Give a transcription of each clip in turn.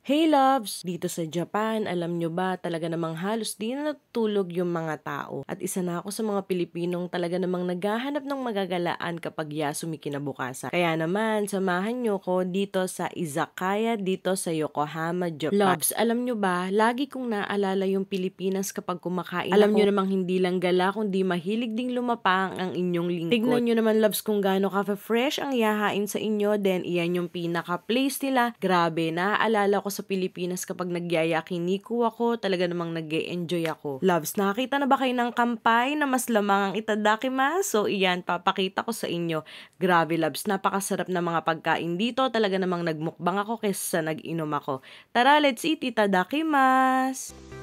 Hey loves! Dito sa Japan, alam nyo ba talaga namang halos di na natutulog yung mga tao. At isa na ako sa mga Pilipinong talaga namang naghahanap ng magagalaan kapag Yasumi kinabukasan. Kaya naman, samahan nyo ko dito sa izakaya dito sa Yokohama, Japan. Loves, alam nyo ba, lagi kong naalala yung Pilipinas kapag kumakain alam nyo namang hindi lang gala kundi mahilig ding lumapang ang inyong lingkod. Tignan nyo naman loves kung gaano ka-fresh ang yahain sa inyo, then iyan yung pinaka-place nila. Grabe, naaalala ko sa Pilipinas kapag nagyayakiniku ako, talaga namang nag-e-enjoy ako. Loves, nakakita na ba kayo ng kampay na mas lamang ang itadakimasu? So iyan, papakita ko sa inyo. Grabe loves, napakasarap na mga pagkain dito, talaga namang nagmukbang ako kaysa nag-inom ako. Tara, let's eat, itadakimasu!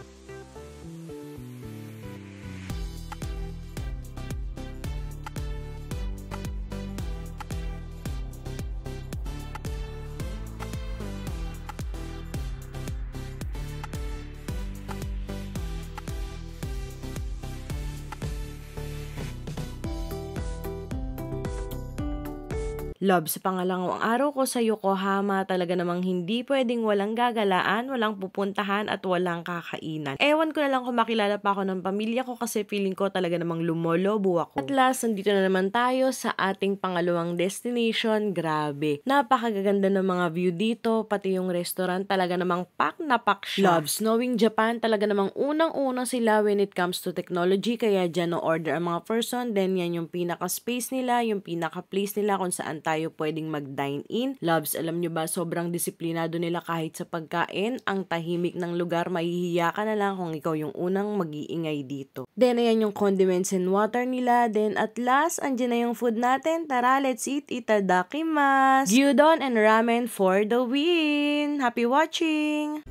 Love, sa pangalawang araw ko sa Yokohama, talaga namang hindi pwedeng walang gagalaan, walang pupuntahan at walang kakainan. Ewan ko na lang kung makilala pa ako ng pamilya ko kasi feeling ko talaga namang lumolobo ako. At last, nandito na naman tayo sa ating pangalawang destination. Grabe, napakaganda ng mga view dito, pati yung restaurant talaga namang pack na pack siya. Love, knowing Japan, talaga namang unang-una sila when it comes to technology, kaya dyan no-order ang mga person, then yan yung pinaka-space nila, yung pinaka-place nila kung saan tayo pwedeng mag-dine in. Loves, alam nyo ba, sobrang disiplinado nila kahit sa pagkain. Ang tahimik ng lugar, mahihiya ka na lang kung ikaw yung unang mag-iingay dito. Then, ayan yung condiments and water nila. Then, at last, andyan na yung food natin. Tara, let's eat, itadakimasu! Gyudon and ramen for the win! Happy watching!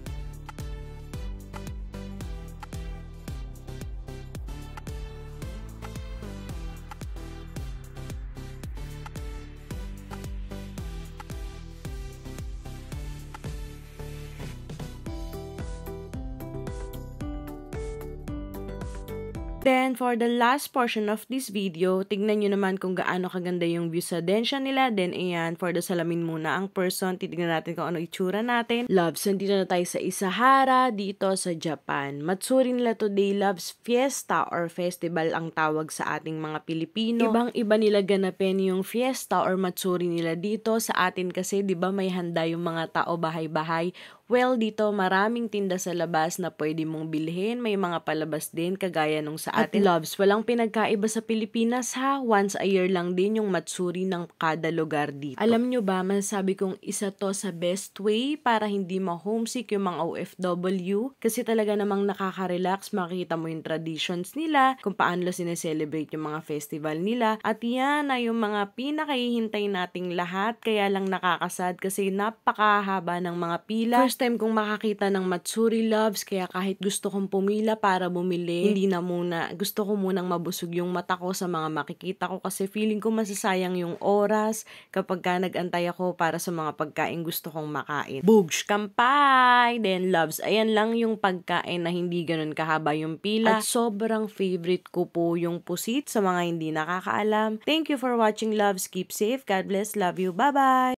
Then, for the last portion of this video, tignan nyo naman kung gaano kaganda yung view sa densya nila. Then, ayan, for the salamin muna ang person. Titignan natin kung ano itsura natin. Loves, nandito na tayo sa Isahara, dito sa Japan. Matsuri nila today, loves, fiesta or festival ang tawag sa ating mga Pilipino. Ibang-iba nila ganapin yung fiesta or matsuri nila dito. Sa atin kasi, di ba may handa yung mga tao bahay-bahay. Well, dito maraming tinda sa labas na pwede mong bilhin. May mga palabas din, kagaya nung sa atin. At loves, walang pinagkaiba sa Pilipinas ha. Once a year lang din yung matsuri ng kada lugar dito. Alam nyo ba, masasabi kong isa to sa best way para hindi ma-homesick yung mga OFW. Kasi talaga namang nakaka-relax, makita mo yung traditions nila, kung paano nila sineselebrate yung mga festival nila. At yan na yung mga pinakahihintay nating lahat. Kaya lang nakakasad kasi napakahaba ng mga pila. First time kong makakita ng matsuri loves, kaya kahit gusto kong pumila para bumili, hindi na muna. Gusto ko munang mabusog yung mata ko sa mga makikita ko kasi feeling ko masasayang yung oras kapag ka nag-antay ako para sa mga pagkain gusto kong makain. Bugsh! Kampay! Then loves, ayan lang yung pagkain na hindi ganun kahaba yung pila. At sobrang favorite ko po yung pusit sa mga hindi nakakaalam. Thank you for watching loves. Keep safe. God bless. Love you. Bye-bye!